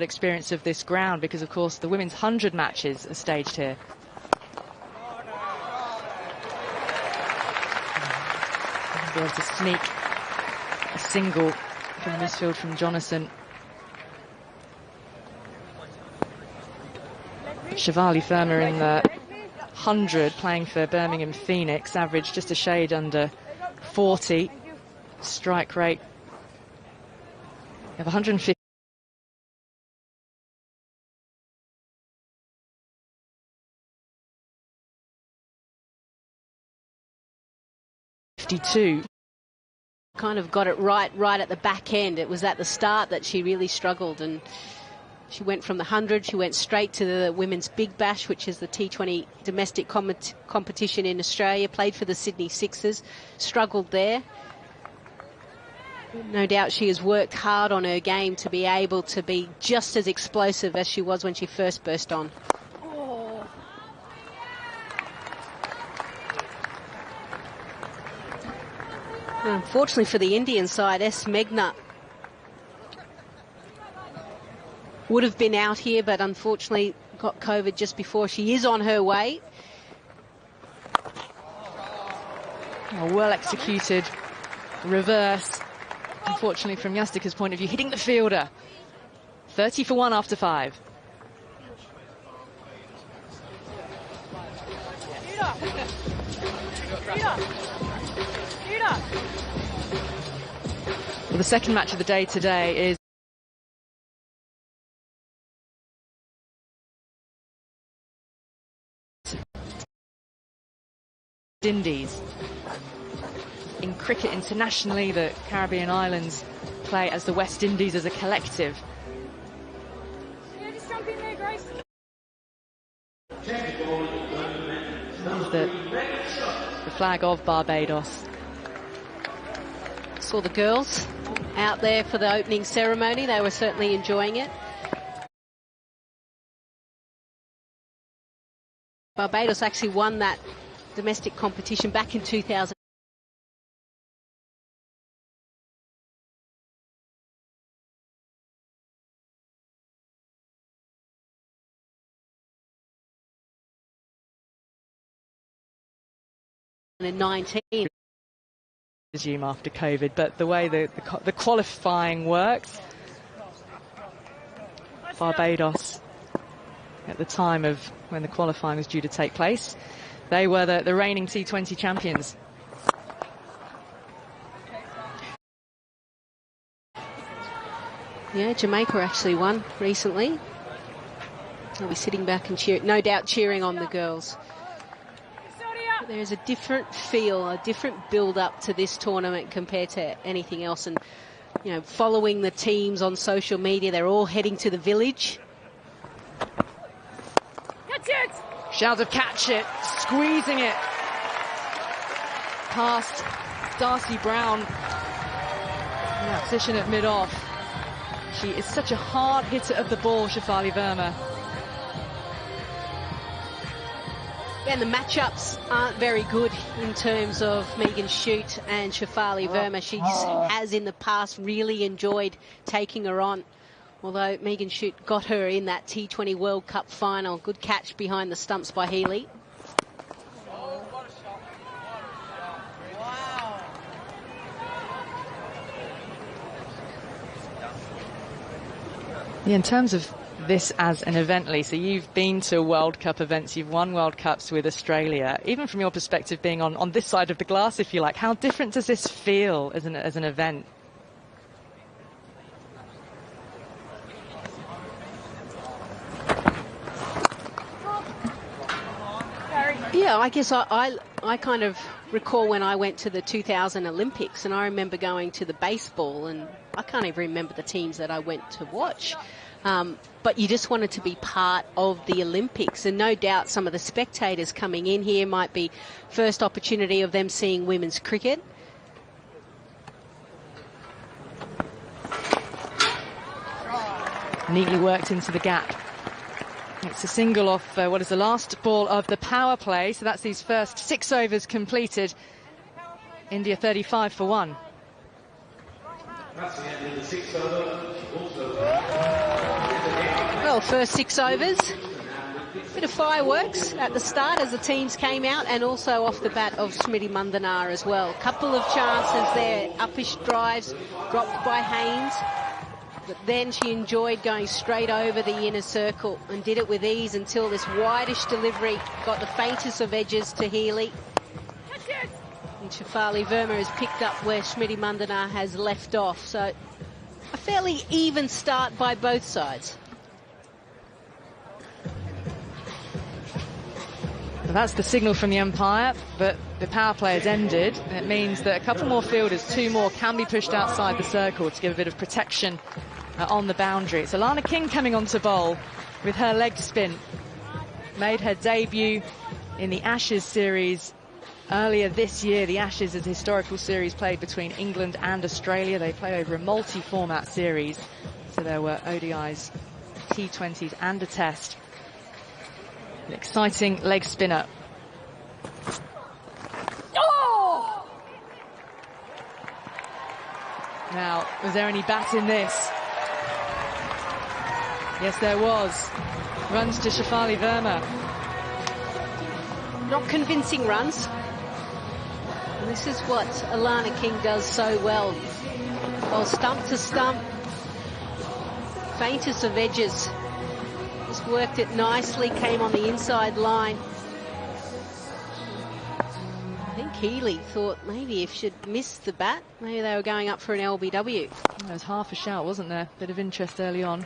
experience of this ground, because of course the women's 100 matches are staged here. Be able to sneak a single from this field from Jonathan. Shivali Verma in the 100, playing for Birmingham Phoenix, average just a shade under 40 strike rate. You have 150. Kind of got it right at the back end. It was at the start that she really struggled, and she went from the 100, she went straight to the Women's Big Bash, which is the T20 domestic competition in Australia, played for the Sydney Sixers, struggled there. No doubt she has worked hard on her game to be able to be just as explosive as she was when she first burst on. Unfortunately for the Indian side, S. Meghna would have been out here, but unfortunately got COVID just before. She is on her way. A well executed reverse, unfortunately from Yastika's point of view, hitting the fielder. 30 for 1 after 5. Well, the second match of the day today is Indies. In cricket internationally, the Caribbean islands play as the West Indies as a collective. The flag of Barbados. Saw the girls out there for the opening ceremony. They were certainly enjoying it. Barbados actually won that domestic competition back in 2000. In 19. Resume after COVID, but the way the qualifying works, Barbados, at the time of when the qualifying was due to take place, they were the reigning T20 champions. Yeah, Jamaica actually won recently. They'll be sitting back and no doubt cheering on the girls. There's a different feel, a different build-up to this tournament compared to anything else. And, you know, following the teams on social media, they're all heading to the village. Catch it! Shout of catch it, squeezing it past Darcy Brown in that position at mid-off. She is such a hard hitter of the ball, Shivali Verma. And the matchups aren't very good in terms of Megan Schutt and Shivali Verma. She has in the past really enjoyed taking her on. Although Megan Schutt got her in that T20 World Cup final. Good catch behind the stumps by Healy. Yeah, in terms of this as an event, Lisa, you've been to World Cup events, you've won World Cups with Australia. Even from your perspective, being on this side of the glass, if you like, how different does this feel as an event? Yeah, I guess I kind of recall when I went to the 2000 Olympics, and I remember going to the baseball, and I can't even remember the teams that I went to watch. But you just wanted to be part of the Olympics, and no doubt some of the spectators coming in here might be first opportunity of them seeing women's cricket. Neatly worked into the gap. It's a single off what is the last ball of the power play, so that's these first 6 overs completed. India 35 for 1. That's the end of the 6th over. Also Well, first 6 overs. Bit of fireworks at the start as the teams came out, and also off the bat of Smriti Mandana as well. Couple of chances there, uppish drives dropped by Haynes, but then she enjoyed going straight over the inner circle and did it with ease until this wideish delivery got the faintest of edges to Healy. And Shafali Verma has picked up where Smriti Mandana has left off, so a fairly even start by both sides. Well, that's the signal from the umpire, but the power play has ended. It means that a couple more fielders, 2 more, can be pushed outside the circle to give a bit of protection on the boundary. It's Alana King coming on to bowl with her leg spin. Made her debut in the Ashes series earlier this year. The Ashes is a historical series played between England and Australia. They play over a multi-format series, so there were ODIs, T20s and a test. An exciting leg spinner. Oh! Now, was there any bat in this? Yes, there was. Runs to Shafali Verma. Not convincing runs. And this is what Alana King does so well. Well, stump to stump. Faintest of edges. Just worked it nicely, came on the inside line. I think Healy thought maybe if she'd missed the bat, maybe they were going up for an LBW. There was half a shout, wasn't there? Bit of interest early on.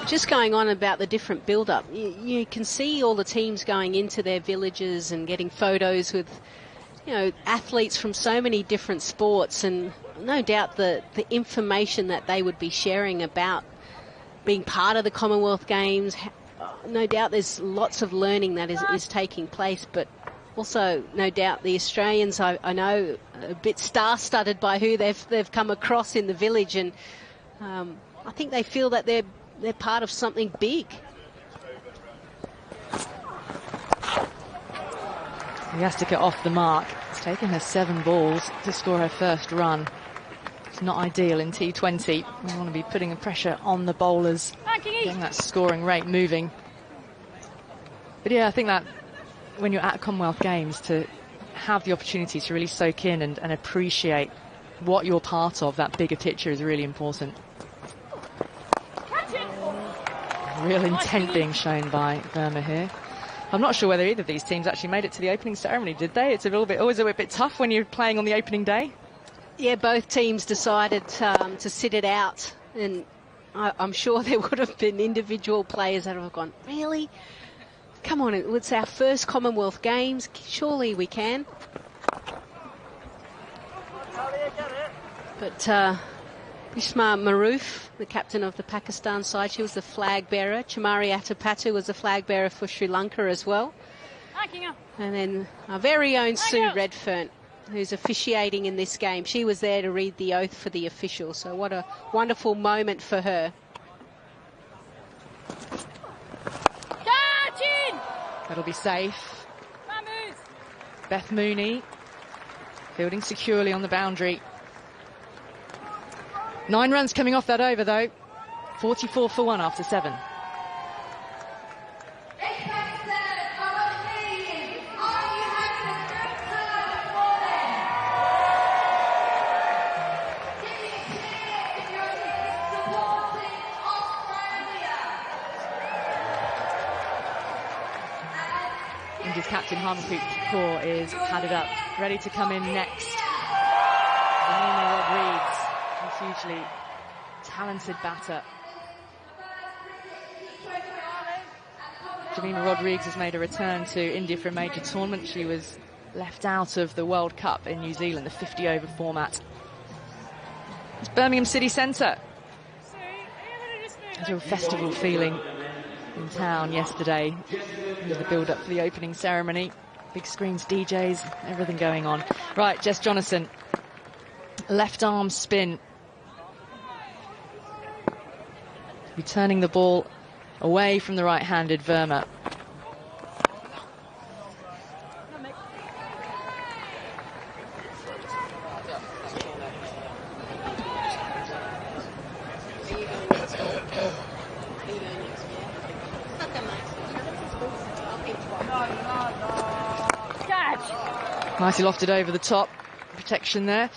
Just going on about the different build-up, you can see all the teams going into their villages and getting photos with, you know, athletes from so many different sports, and no doubt the information that they would be sharing about being part of the Commonwealth Games, no doubt there's lots of learning that is taking place, but also no doubt the Australians, I know, a bit star-studded by who they've come across in the village, and I think they feel that they're part of something big. He has to get off the mark. It's taken her 7 balls to score her first run. It's not ideal in T20. We want to be putting the pressure on the bowlers, getting that scoring rate moving. But yeah, I think that when you're at Commonwealth Games, to have the opportunity to really soak in and appreciate what you're part of, that bigger picture, is really important. Real intent being shown by Verma here. I'm not sure whether either of these teams actually made it to the opening ceremony, did they? It's always a bit tough when you're playing on the opening day. Yeah, both teams decided to sit it out, and I'm sure there would have been individual players that have gone, really? Come on, it's our first Commonwealth Games, surely we can. But Bishma Maroof, the captain of the Pakistan side, she was the flag bearer. Chamari Atapatu was the flag bearer for Sri Lanka as well. And then our very own Sue Redfern, who's officiating in this game. She was there to read the oath for the official, so what a wonderful moment for her. That'll be safe. Beth Mooney fielding securely on the boundary. 9 runs coming off that over, though. 44 for 1 after 7. India's captain Harmanpreet Kaur is padded up, ready to come in next. Jamima Rodriguez, a hugely talented batter. Jamima Rodriguez has made a return to India for a major tournament. She was left out of the World Cup in New Zealand, the 50-over format. It's Birmingham City Centre. There's a real festival feeling in town yesterday. The build-up for the opening ceremony. Big screens, DJs, everything going on. Right, Jess Jonathan. Left arm spin. Returning the ball away from the right-handed Verma. Nicely lofted over the top. Protection there.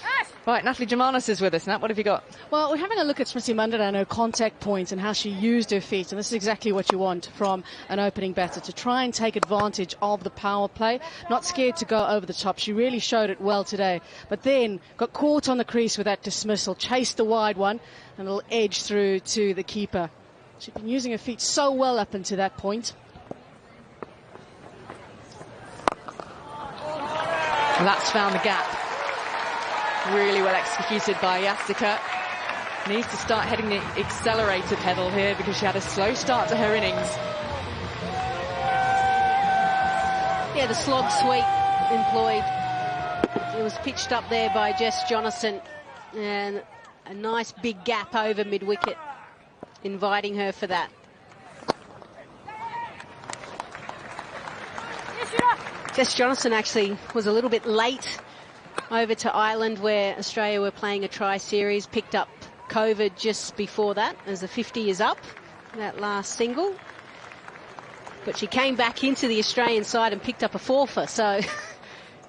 Right, Natalie Germanos is with us. Nat, what have you got? Well, we're having a look at Smriti Mandana and her contact points and how she used her feet. And this is exactly what you want from an opening batter, to try and take advantage of the power play. Not scared to go over the top. She really showed it well today. But then got caught on the crease with that dismissal, chased the wide one, and a little edge through to the keeper. She'd been using her feet so well up until that point. Well, that's found the gap. Really well executed by Yastika. Needs to start heading the accelerator pedal here because she had a slow start to her innings. Yeah, the slog sweep employed. It was pitched up there by Jess Jonathan, and a nice big gap over mid-wicket, inviting her for that. Jess Jonathan actually was a little bit late over to Ireland, where Australia were playing a tri-series, picked up COVID just before that, as the 50 is up, that last single. But she came back into the Australian side and picked up a fourfer, so it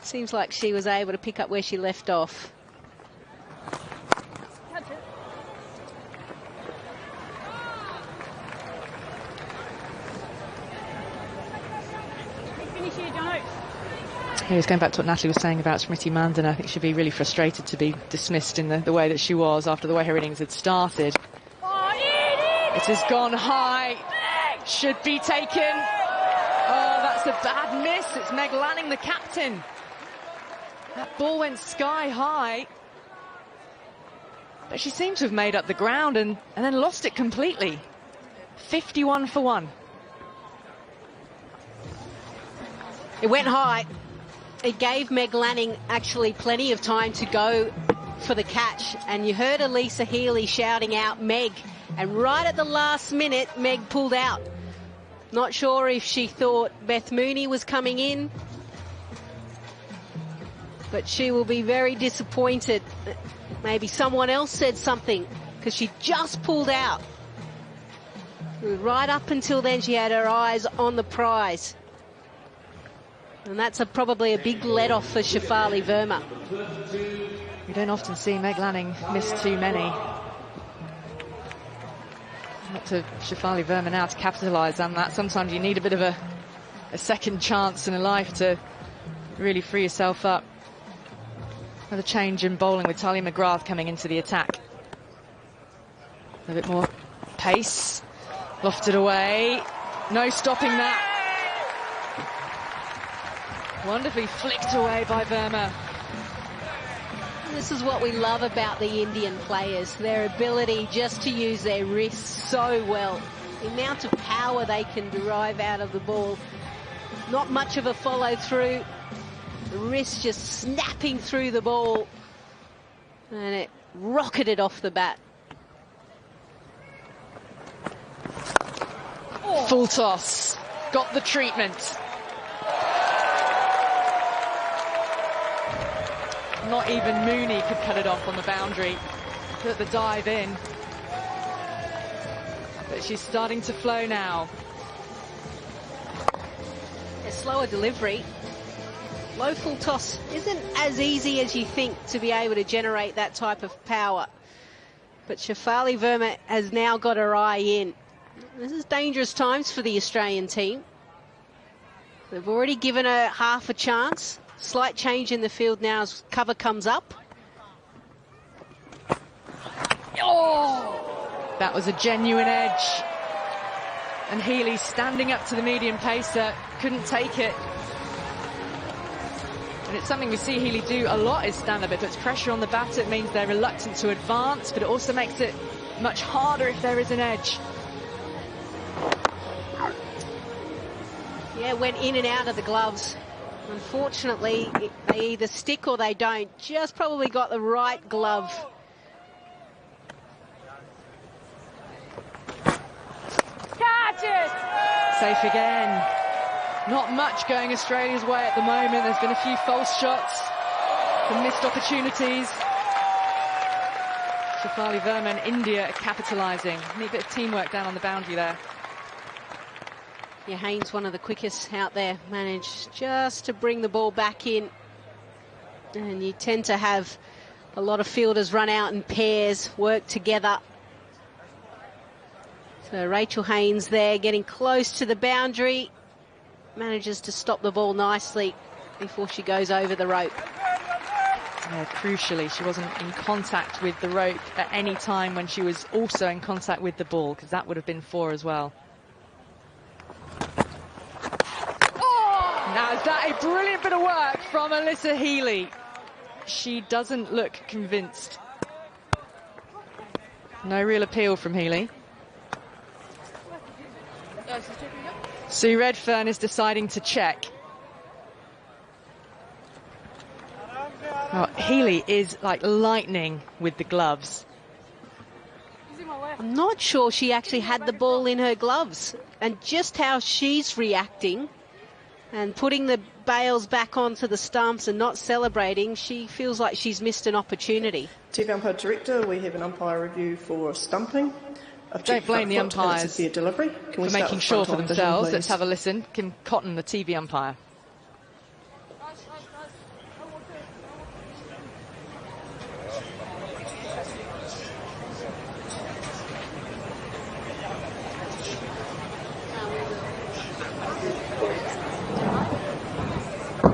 seems like she was able to pick up where she left off. Here's going back to what Natalie was saying about Smriti Mandana. I think she'd be really frustrated to be dismissed in the way that she was after the way her innings had started. It has gone high. Should be taken. Oh, that's a bad miss. It's Meg Lanning, the captain. That ball went sky high. But she seemed to have made up the ground and then lost it completely. 51 for 1. It went high. It gave Meg Lanning actually plenty of time to go for the catch. And you heard Elisa Healy shouting out Meg. And right at the last minute, Meg pulled out. Not sure if she thought Beth Mooney was coming in. But she will be very disappointed. Maybe someone else said something, because she just pulled out. Right up until then, she had her eyes on the prize. And that's probably a big let-off for Shafali Verma. You don't often see Meg Lanning miss too many. Not to Shafali Verma now to capitalise on that. Sometimes you need a bit of a second chance in a life to really free yourself up. Another change in bowling with Talia McGrath coming into the attack. A bit more pace. Lofted away. No stopping that. Wonderfully flicked away by Verma. This is what we love about the Indian players, their ability just to use their wrists so well. The amount of power they can derive out of the ball. Not much of a follow through. The wrist just snapping through the ball. And it rocketed off the bat. Oh. Full toss. Got the treatment. Not even Mooney could cut it off on the boundary. Put the dive in. But she's starting to flow now. A slower delivery. Low full toss isn't as easy as you think to be able to generate that type of power. But Shafali Verma has now got her eye in. This is dangerous times for the Australian team. They've already given her half a chance. Slight change in the field now as cover comes up. Oh! That was a genuine edge. And Healy standing up to the medium pacer, couldn't take it. And it's something we see Healy do a lot, is stand up. It puts pressure on the batter. It means they're reluctant to advance, but it also makes it much harder if there is an edge. Yeah, went in and out of the gloves. Unfortunately, they either stick or they don't. Just probably got the right glove. Catch it! Safe again. Not much going Australia's way at the moment. There's been a few false shots, some missed opportunities. Shafali Verma and India are capitalising. Need a bit of teamwork down on the boundary there. Yeah, Haynes, one of the quickest out there, managed just to bring the ball back in. And you tend to have a lot of fielders run out in pairs, work together. So Rachel Haynes there getting close to the boundary, manages to stop the ball nicely before she goes over the rope. Yeah, crucially, she wasn't in contact with the rope at any time when she was also in contact with the ball, because that would have been 4 as well. Now, is that a brilliant bit of work from Alyssa Healy? She doesn't look convinced. No real appeal from Healy. Sue Redfern is deciding to check. Oh, Healy is like lightning with the gloves. I'm not sure she actually had the ball in her gloves, and just how she's reacting and putting the bails back onto the stumps and not celebrating, she feels like she's missed an opportunity. TV umpire director, we have an umpire review for stumping. Don't blame the umpires for making sure for themselves. Let's have a listen. Kim Cotton, the TV umpire.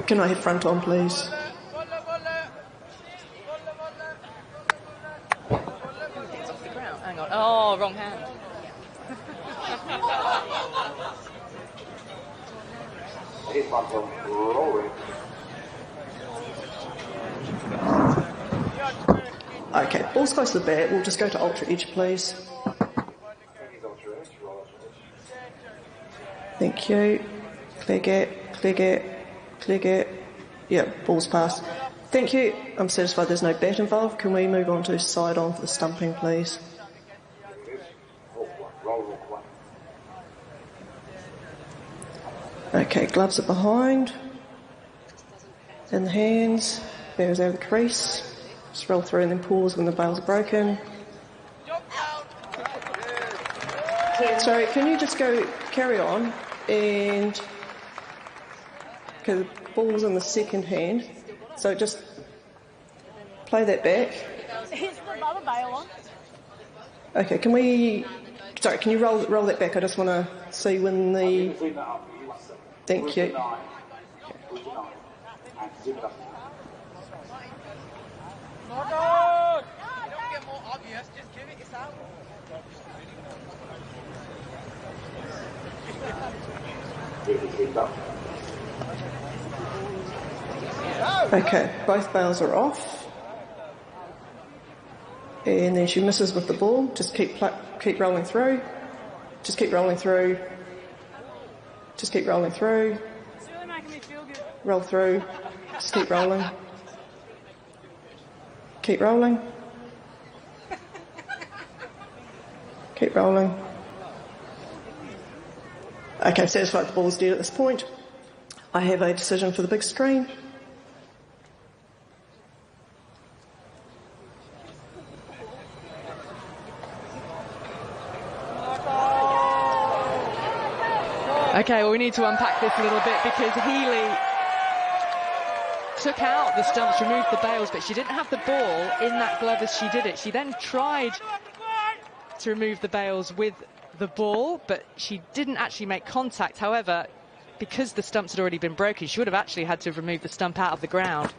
Can I hit front on, please? Hang on. Oh, wrong hand. Okay, ball's close to the bat. We'll just go to ultra edge, please. Thank you. Clear gap, clear gap, clear gap. Yeah, ball's passed. Thank you. I'm satisfied there's no bat involved. Can we move on to side on for the stumping, please? Okay, gloves are behind. In the hands. Bears out of the crease. Just roll through and then pause when the bails are broken. Sorry, can you just carry on? And okay, the ball's in the second hand, so just play that back. Okay, can you roll that back? I just want to see when the. Thank you. Okay, both bails are off. And then she misses with the ball. Just keep rolling through. Just keep rolling through. Just keep rolling through. Roll through. Just keep rolling. Keep rolling. Keep rolling. Okay, I'm satisfied the ball's dead at this point. I have a decision for the big screen. Okay, well, we need to unpack this a little bit because Healy took out the stumps, removed the bails, but she didn't have the ball in that glove as she did it. She then tried to remove the bails with the ball, but she didn't actually make contact. However, because the stumps had already been broken, she would have actually had to have removed the stump out of the ground.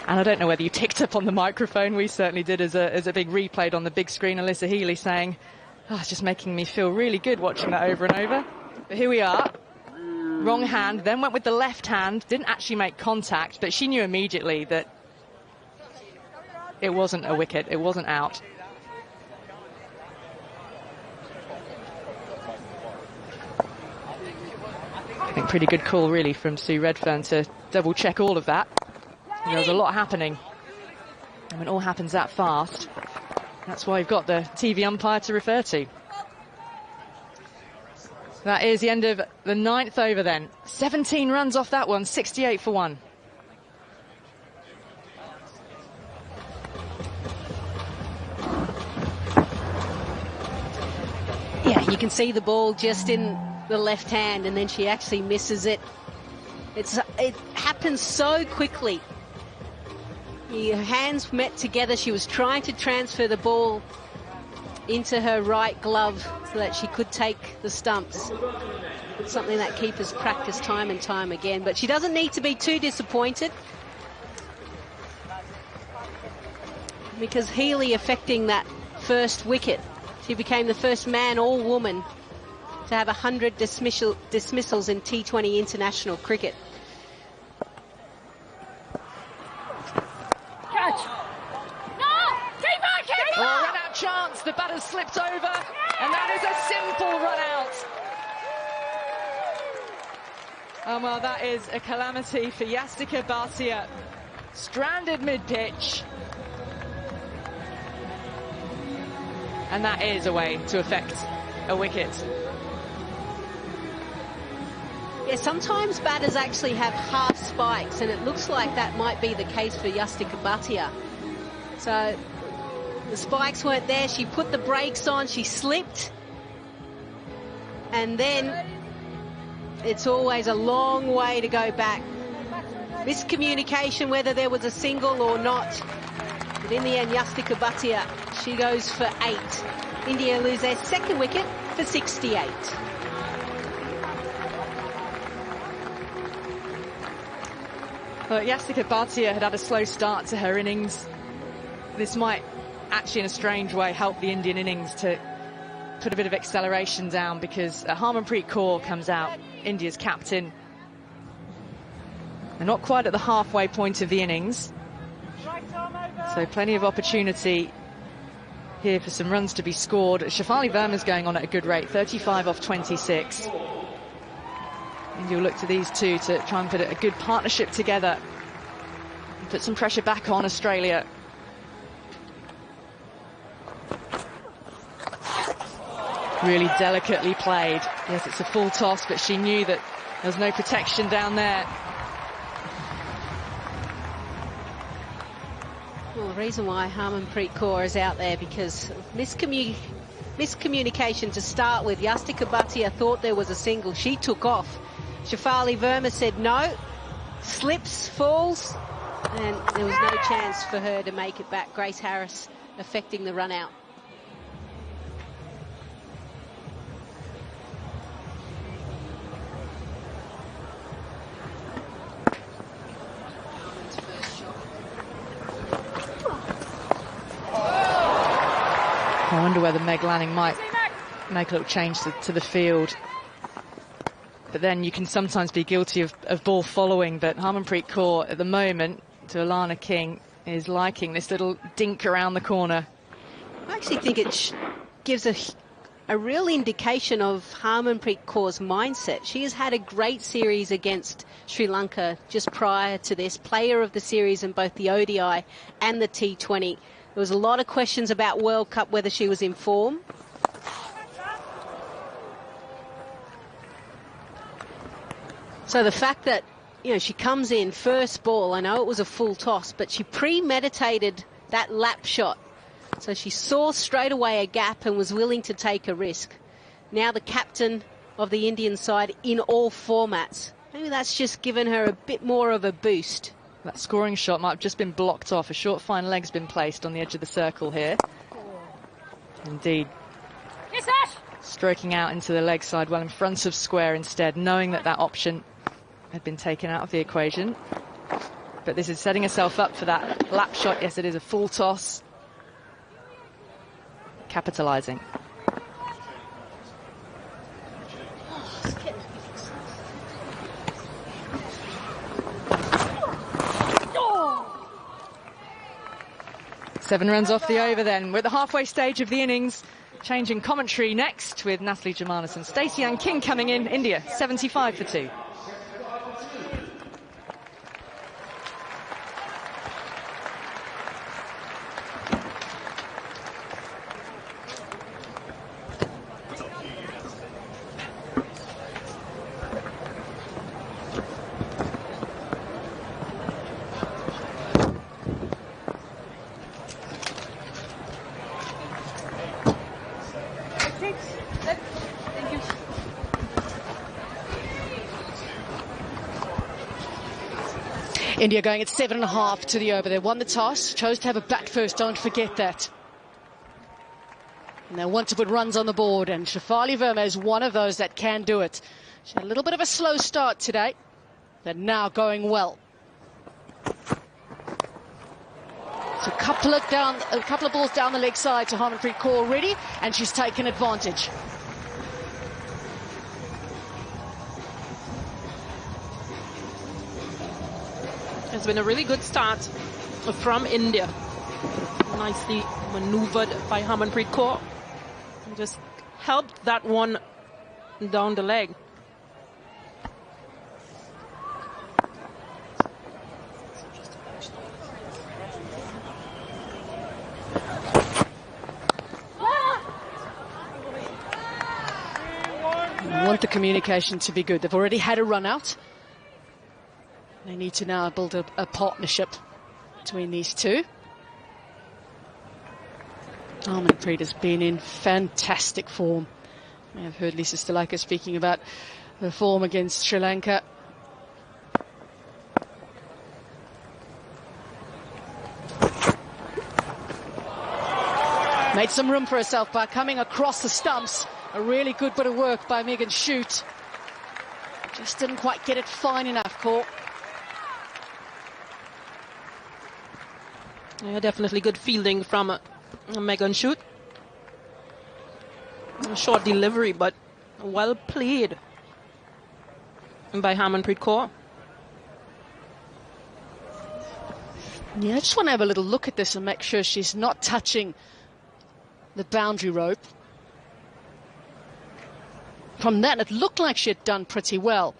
And I don't know whether you picked up on the microphone. We certainly did as it being replayed on the big screen. Alyssa Healy saying, oh, it's just making me feel really good watching that over and over. But here we are. Wrong hand, then went with the left hand, didn't actually make contact, but she knew immediately that it wasn't a wicket, it wasn't out. I think pretty good call really from Sue Redfern to double check all of that. There was a lot happening, and when it all happens that fast, that's why you've got the TV umpire to refer to. That is the end of the 9th over then. 17 runs off that one, 68 for 1. Yeah, you can see the ball just in the left hand, and then she actually misses it. It happens so quickly. Her hands met together. She was trying to transfer the ball into her right glove so that she could take the stumps. Something that keepers practice time and time again. But she doesn't need to be too disappointed, because Healy affecting that first wicket. She became the first man or woman to have 100 dismissals in T20 international cricket. Catch! No! Keep back! Keep back! Run out chance. The batter slipped over, and that is a simple run out. Oh, well, that is a calamity for Yastika Bhatia. Stranded mid-pitch. And that is a way to affect a wicket. Yeah, sometimes batters actually have half spikes, and it looks like that might be the case for Yastika Bhatia. So the spikes weren't there. She put the brakes on, she slipped, and then it's always a long way to go back. Miscommunication, whether there was a single or not. But in the end, Yastika Bhatia, she goes for 8. India lose their second wicket for 68. Well, Yastika Bhatia had a slow start to her innings. This might actually, in a strange way, help the Indian innings to put a bit of acceleration down, because Harmanpreet Kaur comes out, India's captain. They're not quite at the halfway point of the innings, so plenty of opportunity here for some runs to be scored. Shafali Verma's going on at a good rate, 35 off 26. India will look to these two to try and put a good partnership together and put some pressure back on Australia. Really delicately played. Yes, it's a full toss, but she knew that there's no protection down there. Well, the reason why Harmanpreet Kaur is out there, because of miscommunication to start with. Yastika Bhatia thought there was a single. She took off. Shafali Verma said no. Slips, falls, and there was no chance for her to make it back. Grace Harris affecting the run out. I wonder whether Meg Lanning might make a little change to the field. But then you can sometimes be guilty of ball following. But Harmanpreet Kaur, at the moment, to Alana King, is liking this little dink around the corner. I actually think it gives a real indication of Harmanpreet Kaur's mindset. She has had a great series against Sri Lanka just prior to this. Player of the series in both the ODI and the T20. There was a lot of questions about World Cup, whether she was in form. So the fact that, you know, she comes in first ball, I know it was a full toss, but she premeditated that lap shot. So she saw straight away a gap and was willing to take a risk. Now the captain of the Indian side in all formats. Maybe that's just given her a bit more of a boost. That scoring shot might have just been blocked off. A short fine leg's been placed on the edge of the circle here. Indeed. Yes, Ash! Stroking out into the leg side, well in front of square instead, knowing that that option had been taken out of the equation. But this is setting herself up for that lap shot. Yes, it is a full toss. Capitalising. Seven runs off the over then. We're at the halfway stage of the innings. Changing commentary next with Natalie Germanis and Stacey Ann King coming in. India 75 for 2. India going at 7.5 to the over. They won the toss, chose to have a bat first, don't forget that. And they want to put runs on the board, and Shefali Verma is one of those that can do it. She had a little bit of a slow start today, but now going well. So a couple of balls down the leg side to Harmanpreet Kaur already, and she's taken advantage. It's been a really good start from India. Nicely maneuvered by Harmanpreet Kaur. And just helped that one down the leg. You want the communication to be good. They've already had a run out. They need to now build a partnership between these two. Harmanpreet has been in fantastic form. I have heard Lisa Stalaka speaking about her form against Sri Lanka. Made some room for herself by coming across the stumps. A really good bit of work by Megan Shute. Just didn't quite get it fine enough, Kaur. Yeah, definitely good fielding from Megan Shute. A short delivery, but well played by Harmanpreet Kaur. Yeah, I just want to have a little look at this and make sure she's not touching the boundary rope. From that, it looked like she had done pretty well.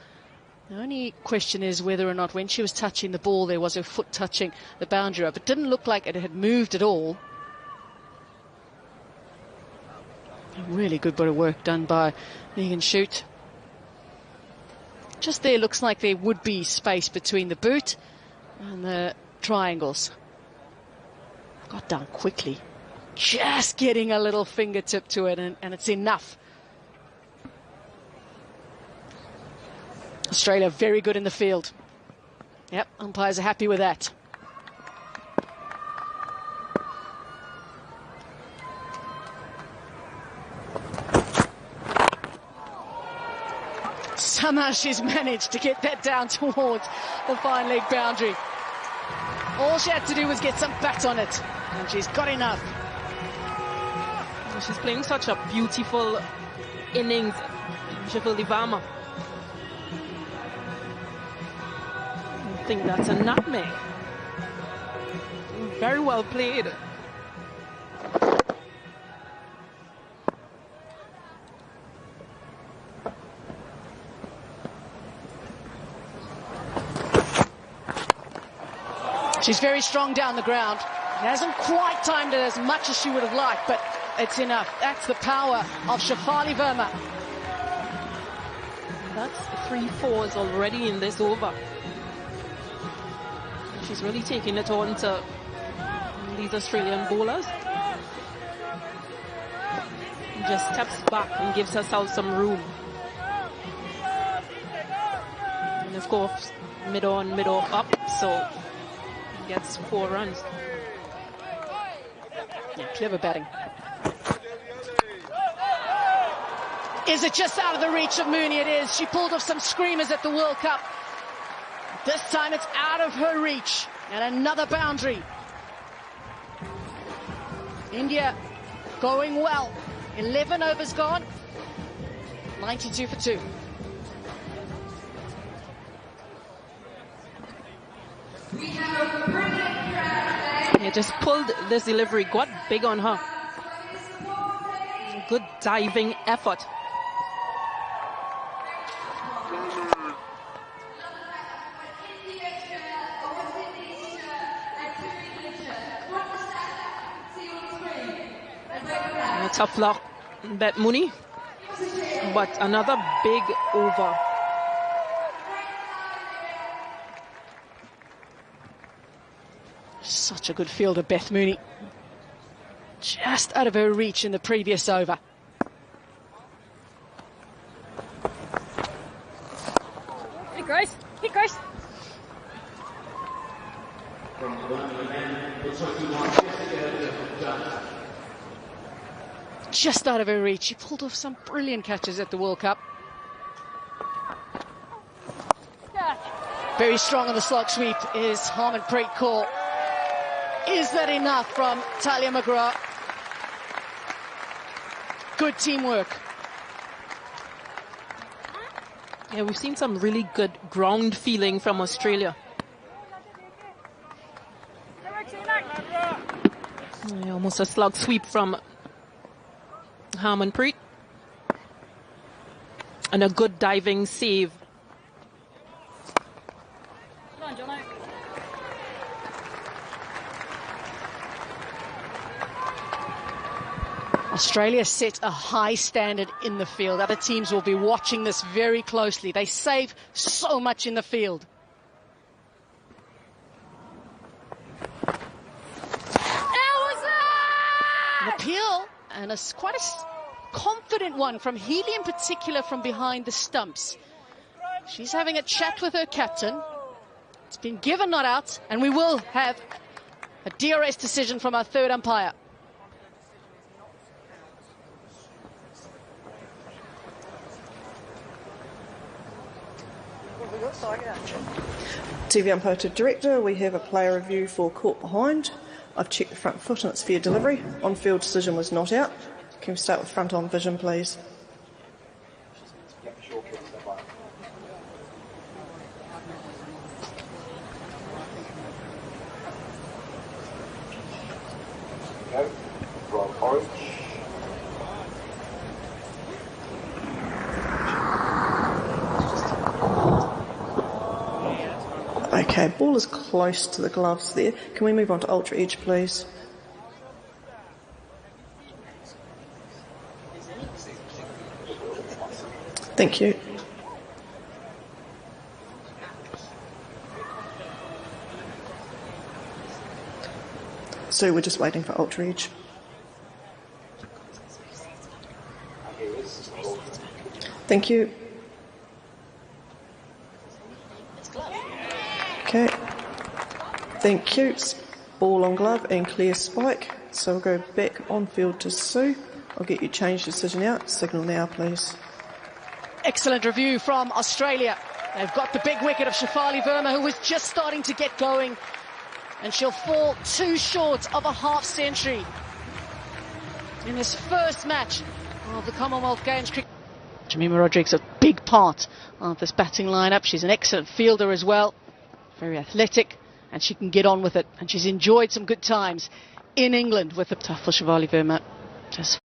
The only question is whether or not when she was touching the ball, there was her foot touching the boundary rope. It didn't look like it had moved at all. A really good bit of work done by Megan Shute. Just there looks like there would be space between the boot and the triangles. Got down quickly. Just getting a little fingertip to it, and it's enough. Australia very good in the field. Yep, umpires are happy with that. Somehow she's managed to get that down towards the fine leg boundary. All she had to do was get some bat on it, and she's got enough. She's playing such a beautiful innings, Shefali Verma. I think that's a nutmeg. Very well played. She's very strong down the ground. She hasn't quite timed it as much as she would have liked, but it's enough. That's the power of Shefali Verma. That's 3 4s already in this over. She's really taking it on to these Australian bowlers. Just steps back and gives herself some room. And of course, mid on, mid off up, so gets 4 runs. Yeah, clever batting. Is it just out of the reach of Mooney? It is. She pulled off some screamers at the World Cup. This time it's out of her reach. And another boundary. India going well. 11 overs gone. 92 for 2. Yeah, just pulled this delivery, got big on her. Good diving effort. Tough luck, Bet Mooney, but another big over. Such a good fielder, Beth Mooney. Just out of her reach in the previous over. Hey, Grace. Hey, Grace. Just out of her reach. She pulled off some brilliant catches at the World Cup. Very strong on the slog sweep is Harmanpreet Kaur. Is that enough from Talia McGrath? Good teamwork. Yeah, we've seen some really good ground feeling from Australia. Yeah, almost a slug sweep from Harmanpreet. And a good diving save. Australia set a high standard in the field. Other teams will be watching this very closely. They save so much in the field. An appeal, and quite a confident one from Healy in particular from behind the stumps. She's having a chat with her captain. It's been given not out, and we will have a DRS decision from our third umpire. TV umpire to director, we have a player review for caught behind. I've checked the front foot and it's fair delivery. On-field decision was not out. Can we start with front-on vision, please? Okay, roll orange. Okay, ball is close to the gloves there. Can we move on to ultra edge, please? Thank you. So we're just waiting for ultra edge. Thank you. Okay. Thank you. Ball on glove and clear spike. So we'll go back on field to Sue. I'll get you change decision out. Signal now, please. Excellent review from Australia. They've got the big wicket of Shafali Verma, who was just starting to get going. And she'll fall too short of a half century in this first match of the Commonwealth Games cricket. Jemima Rodriguez, a big part of this batting lineup. She's an excellent fielder as well. Very athletic, and she can get on with it. And she's enjoyed some good times in England with the tough for Shafali Verma. Just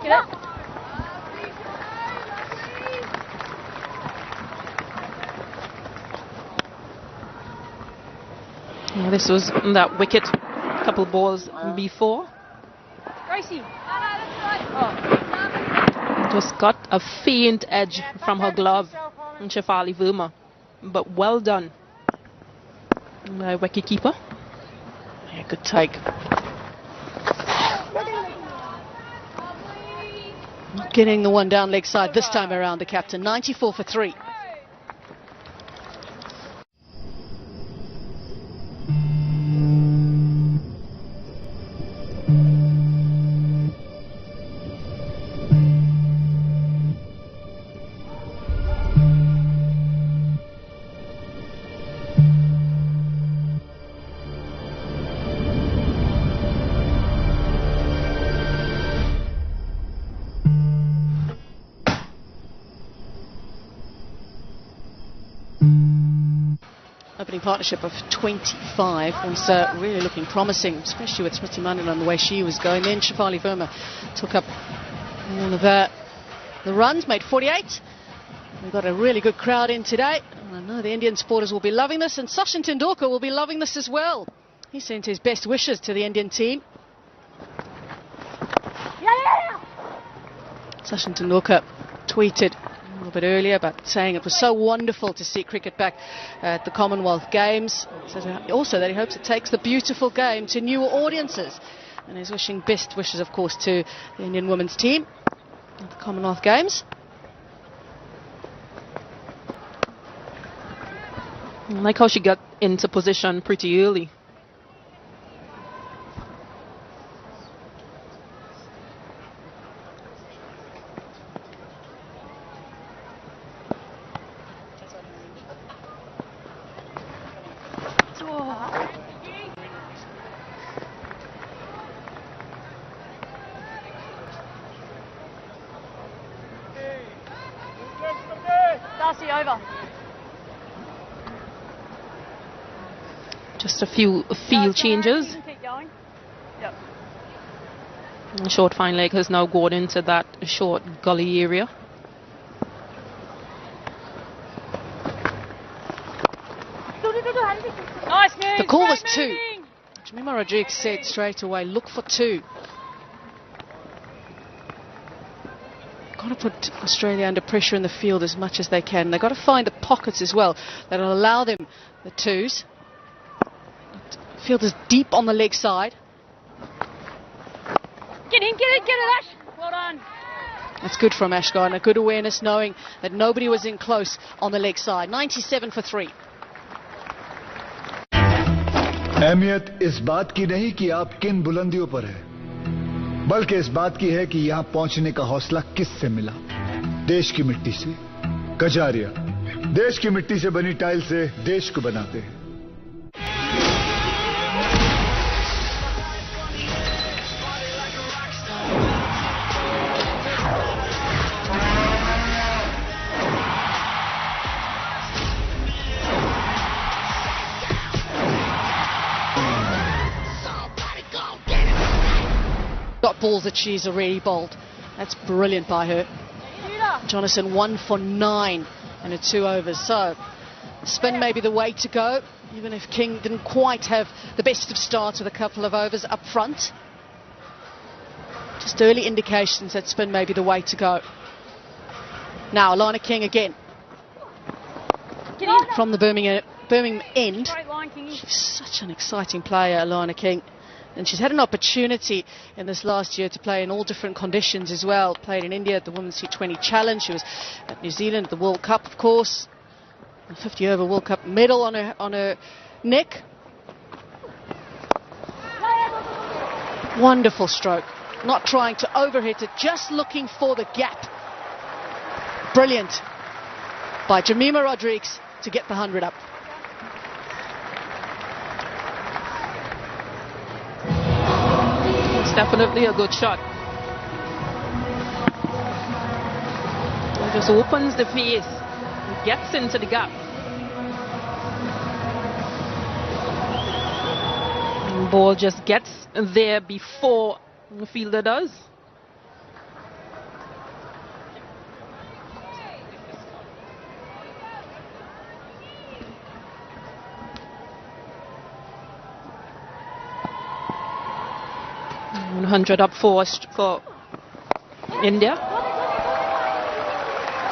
get up. Yeah, this was that wicket a couple balls before. Gracie. Just got a faint edge from her glove, Shafali Verma, but well done by wicketkeeper. Yeah, good take. Not getting the one down leg side this time around, the captain. 94 for 3. Opening partnership of 25 was really looking promising, especially with Smriti Mandanan the way she was going. Then Shafali Verma took up all of the runs, made 48. We've got a really good crowd in today. I know the Indian supporters will be loving this, and Sachin Tendulkar will be loving this as well. He sent his best wishes to the Indian team. Sachin Tendulkar tweeted, "We'll bit earlier, but saying it was so wonderful to see cricket back at the Commonwealth Games. Says also that he hopes it takes the beautiful game to newer audiences. And he's wishing best wishes, of course, to the Indian women's team at the Commonwealth Games. I like how she got into position pretty early. Over. Just a few field changes. Keep going. Yep. The short fine leg has now gone into that short gully area. Nice move. The call was 2. Jemima Rodriguez said straight away, look for 2. Got to put Australia under pressure in the field as much as they can. They've got to find the pockets as well that will allow them the 2s. The field is deep on the leg side. Get it, Ash. Well done. That's good from Ash Gardner. Good awareness, knowing that nobody was in close on the leg side. 97 for 3. अहमियत इस बात की नहीं कि आप किन बुलंदियों पर है, बल्कि इस बात की है कि यहां पहुंचने का हौसला किससे मिला। देश की मिट्टी से। कजारिया देश की मिट्टी से बनी टाइल से देश को बनाते हैं। Got balls that she's already bowled. That's brilliant by her. Jonathan 1 for 9 and a 2 overs. So spin may be the way to go, even if King didn't quite have the best of starts with a couple of overs up front. Just early indications that spin may be the way to go. Now Alana King again from the Birmingham end. She's such an exciting player, Alana King. And she's had an opportunity in this last year to play in all different conditions as well. Played in India at the Women's T20 Challenge. She was at New Zealand at the World Cup, of course. A 50-over World Cup medal on her neck. Wonderful stroke. Not trying to overhit it, just looking for the gap. Brilliant by Jemima Rodriguez to get the 100 up. Definitely a good shot. It just opens the face, gets into the gap. And ball just gets there before the fielder does. $100 up for India.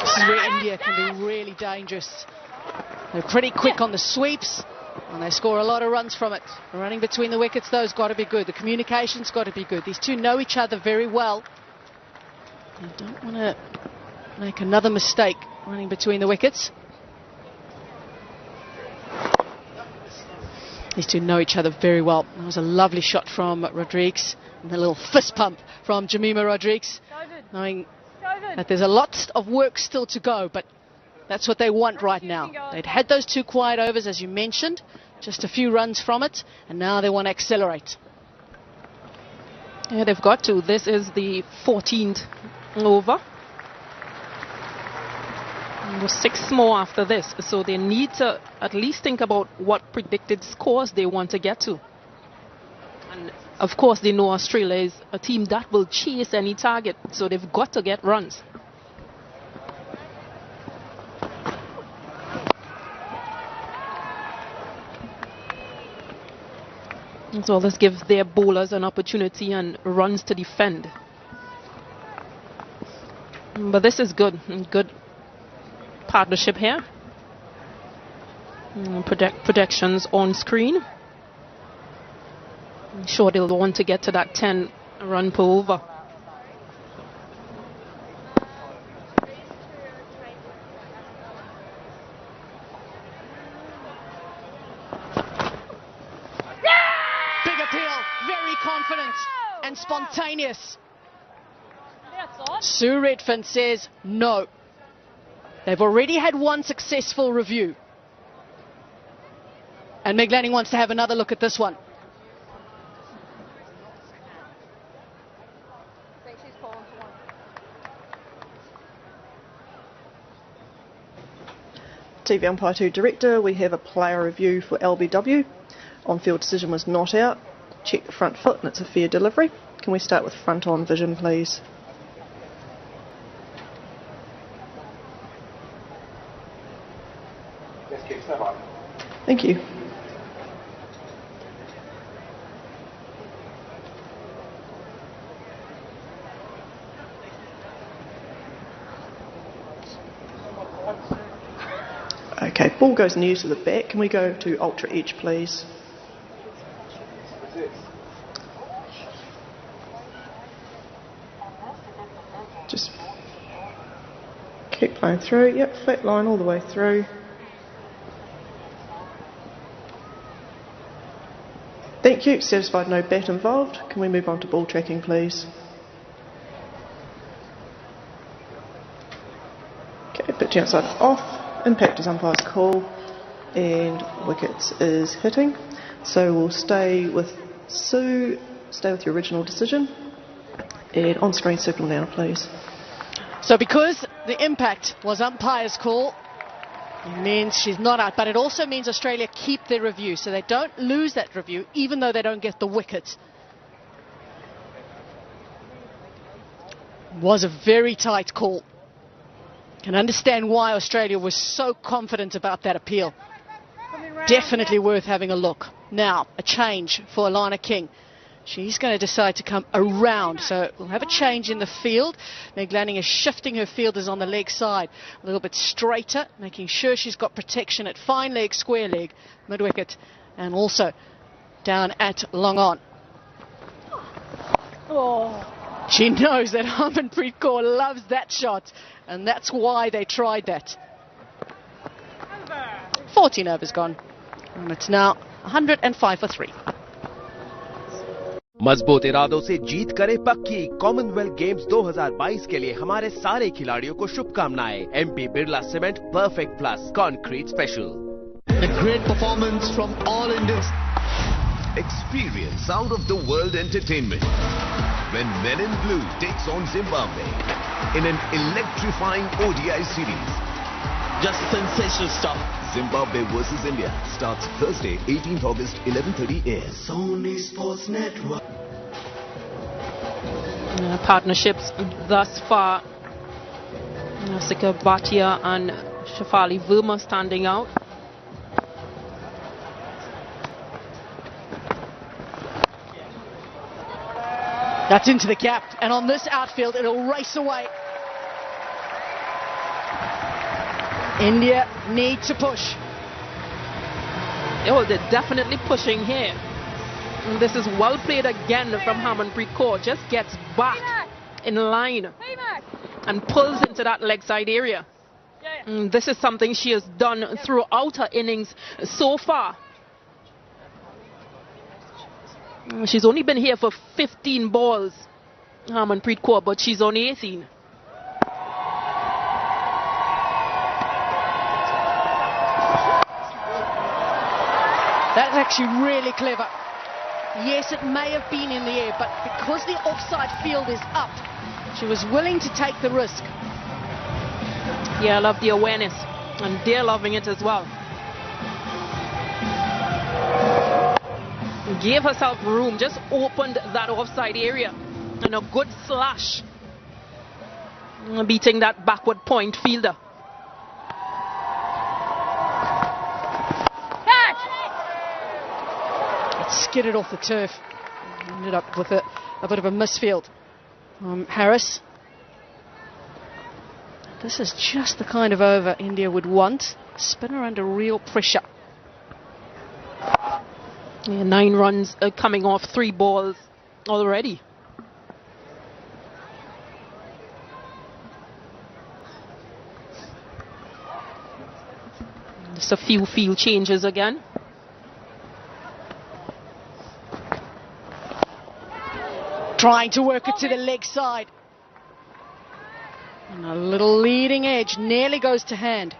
This is where India can be really dangerous. They're pretty quick on the sweeps and they score a lot of runs from it. Running between the wickets, though, has got to be good. The communication's got to be good. These two know each other very well. You don't want to make another mistake running between the wickets. These two know each other very well. That was a lovely shot from Rodriguez. And a little fist pump from Jemima Rodriguez, knowing that there's a lot of work still to go, but that's what they want right now. They'd had those 2 quiet overs, as you mentioned, just a few runs from it, and now they want to accelerate. Yeah, they've got to. This is the 14th over. And there's 6 more after this, so they need to at least think about what predicted scores they want to get to. And of course, they know Australia is a team that will chase any target, so they've got to get runs. And so this gives their bowlers an opportunity and runs to defend. But this is good. Good partnership here. Projections on screen. I'm sure they'll want to get to that 10 run per over. Big appeal, very confident and spontaneous. Sue Redfern says no. They've already had one successful review. And Meg Lanning wants to have another look at this one. TV Umpire 2 Director, we have a player review for LBW. On-field decision was not out. Check the front foot and it's a fair delivery. Can we start with front-on vision, please? Thank you. Okay, ball goes near to the back. Can we go to ultra edge, please? Just keep playing through. Yep, flat line all the way through. Thank you. Satisfied no bat involved. Can we move on to ball tracking, please? Okay, pitch outside off. Impact is umpire's call. And wickets is hitting. So we'll stay with Sue. Stay with your original decision. And on screen circle now, please. So because the impact was umpire's call, it means she's not out, but it also means Australia keep their review, so they don't lose that review, even though they don't get the wicket. Was a very tight call. Can understand why Australia was so confident about that appeal. Definitely worth having a look. Now, a change for Alana King. She's going to decide to come around, so we'll have a change in the field. Meg Lanning is shifting her fielders on the leg side a little bit straighter, making sure she's got protection at fine leg, square leg, mid-wicket, and also down at long on. Oh. She knows that Harmanpreet Kaur loves that shot, and that's why they tried that. 14 overs gone, and it's now 105 for 3. मजबूत इरादों से जीत करे पक्की। Commonwealth games 2022 के लिए हमारे सारे खिलाड़ियों को शुभकामनाएं। MP Birla cement perfect plus concrete special. A great performance from all Indians. Experience out of the world entertainment when Men in Blue takes on Zimbabwe in an electrifying ODI series. Just sensational stuff. Zimbabwe versus India starts Thursday, 18th August, 11:30 a.m. Sony Sports Network. Partnerships thus far. Sika Bhatia and Shafali Verma standing out. That's into the gap, and on this outfield it'll race away. India need to push. Oh, they're definitely pushing here. And this is well played again from Harmanpreet Kaur. Just gets back in line and pulls into that leg side area. This is something she has done throughout her innings so far. She's only been here for 15 balls, Harmanpreet Kaur, but she's on 18. That's actually really clever. Yes, it may have been in the air, but because the offside field is up, she was willing to take the risk. Yeah, I love the awareness, and they're loving it as well. Gave herself room, just opened that offside area, and a good slash, beating that backward point fielder. Skidded off the turf. Ended up with a bit of a misfield. Harris. This is just the kind of over India would want. Spinner under real pressure. Yeah, 9 runs coming off 3 balls already. Just a few field changes again. Trying to work it to the leg side. And a little leading edge nearly goes to hand.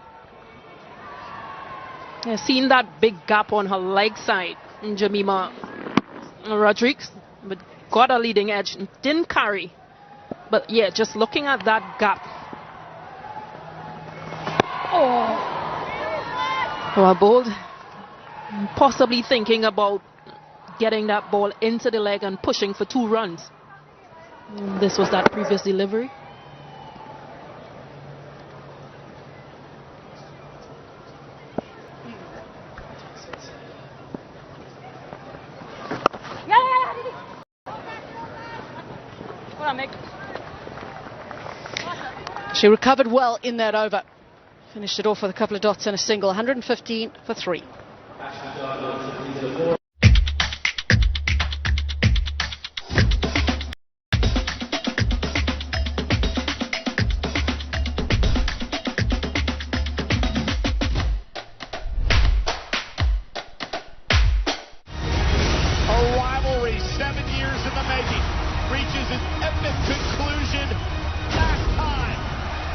Yeah, seeing that big gap on her leg side, Jemima Rodrigues, but got a leading edge, didn't carry. But yeah, just looking at that gap. Oh, well bowled. Possibly thinking about getting that ball into the leg and pushing for 2 runs. This was that previous delivery. She recovered well in that over. Finished it off with a couple of dots and a single. 115 for 3. A rivalry 7 years in the making reaches its epic conclusion last time,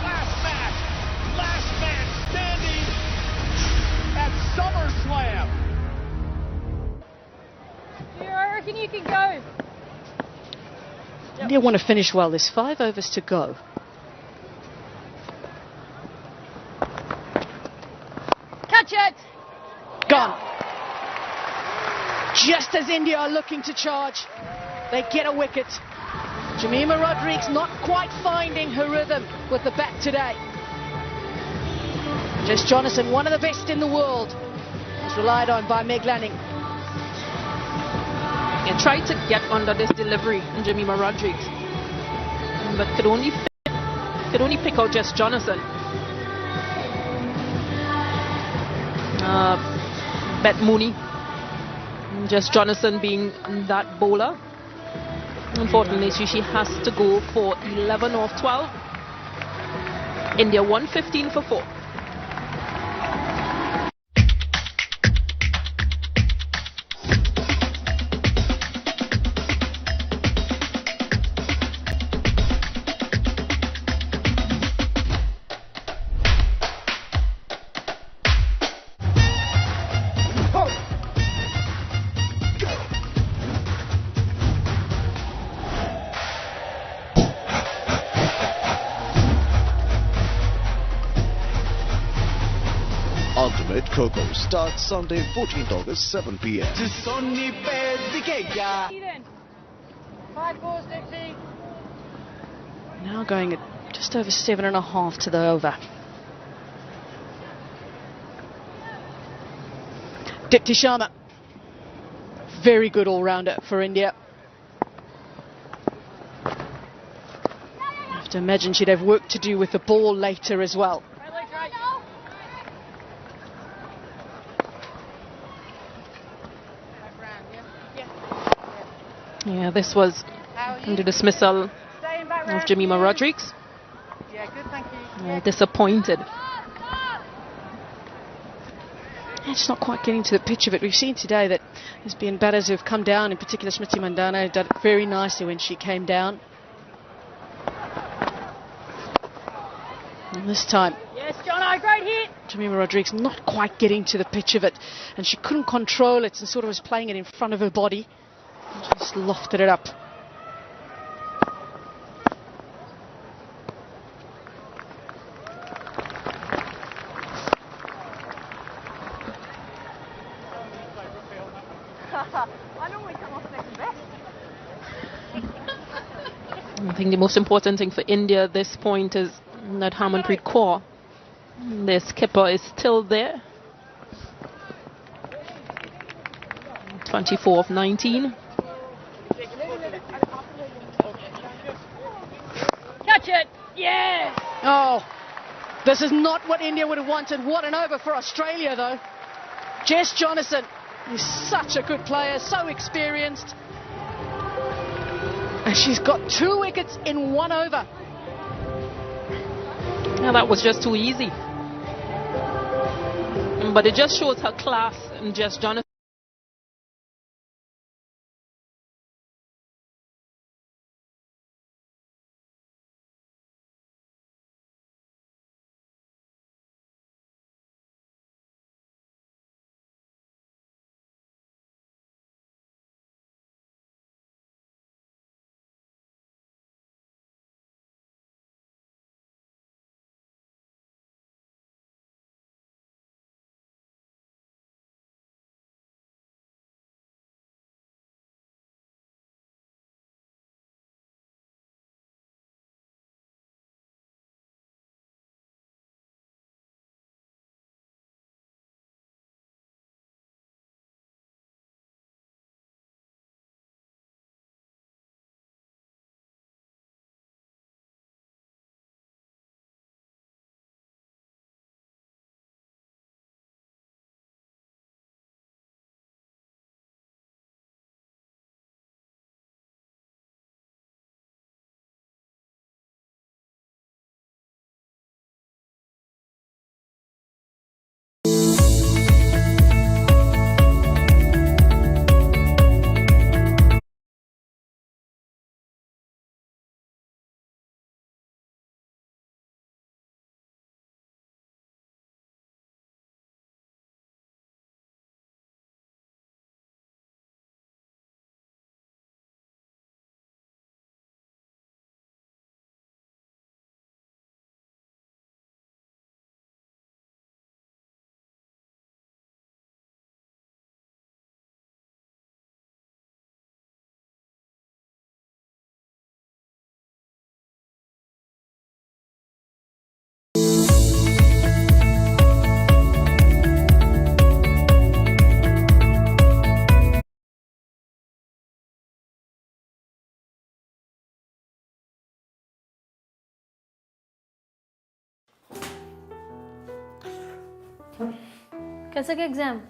last match, last man standing at SummerSlam. I reckon you can go. India want to finish well. There's 5 overs to go. Catch it. Gone. Just as India are looking to charge, they get a wicket. Jemima Rodrigues not quite finding her rhythm with the bat today. Jess Jonathan, one of the best in the world, is relied on by Meg Lanning. Yeah, tried to get under this delivery, Jemima Rodrigues, but could only pick out Jess Jonathan. Bet Mooney, Jess Jonathan being that bowler. Unfortunately, she has to go for 11 off 12. India 115 for 4. Ultimate Coco starts Sunday, 14th August, 7 p.m. Now going at just over 7.5 to the over. Dipti Sharma, very good all-rounder for India. I have to imagine she'd have work to do with the ball later as well. Yeah, this was the dismissal of Jemima Rodrigues. Yeah, good, thank you. Yeah, disappointed. It's not quite getting to the pitch of it. We've seen today that there's been batters who've come down, in particular Smriti Mandhana did it very nicely when she came down. And this time, Yes, Jono, great hit. Jemima Rodrigues not quite getting to the pitch of it, and she couldn't control it and sort of was playing it in front of her body. And she just lofted it up. I normally come off second best. I think the most important thing for India at this point is that Harmanpreet Kaur, their skipper, is still there. 24 of 19. Catch it. Yeah. Oh, This is not what India would have wanted. What an over for Australia, though. Jess Jonathan, he's such a good player, so experienced. And she's got 2 wickets in 1 over. Yeah, that was just too easy. But it just shows her class and Jess Jonathan. कैसा क्या exam?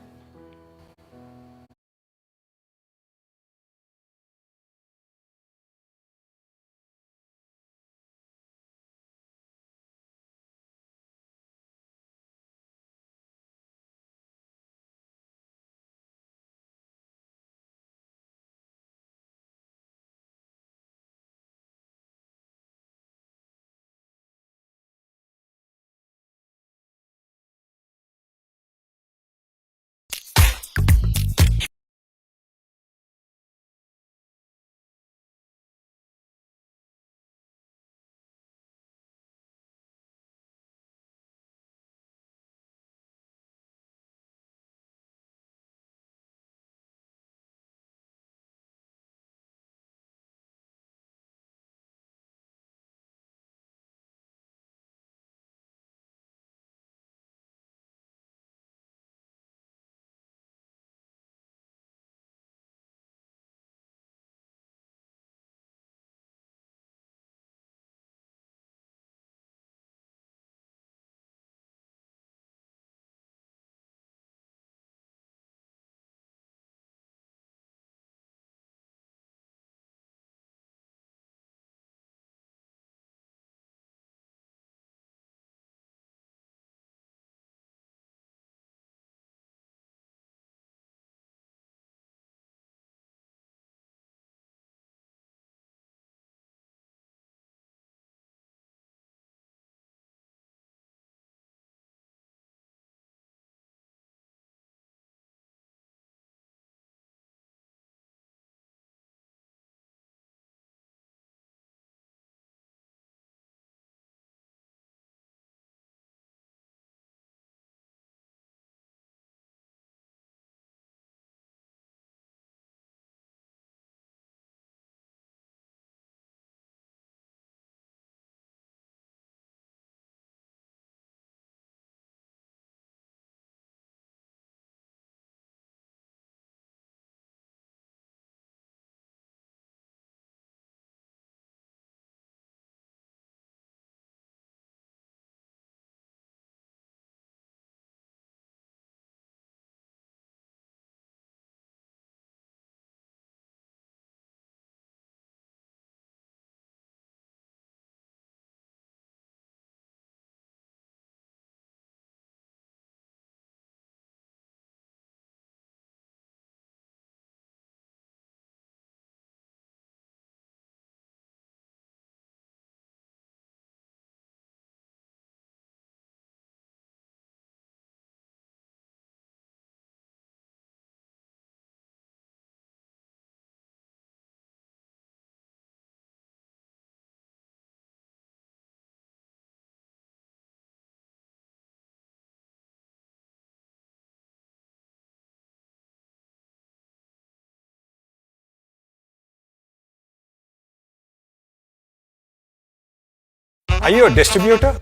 Are you a distributor?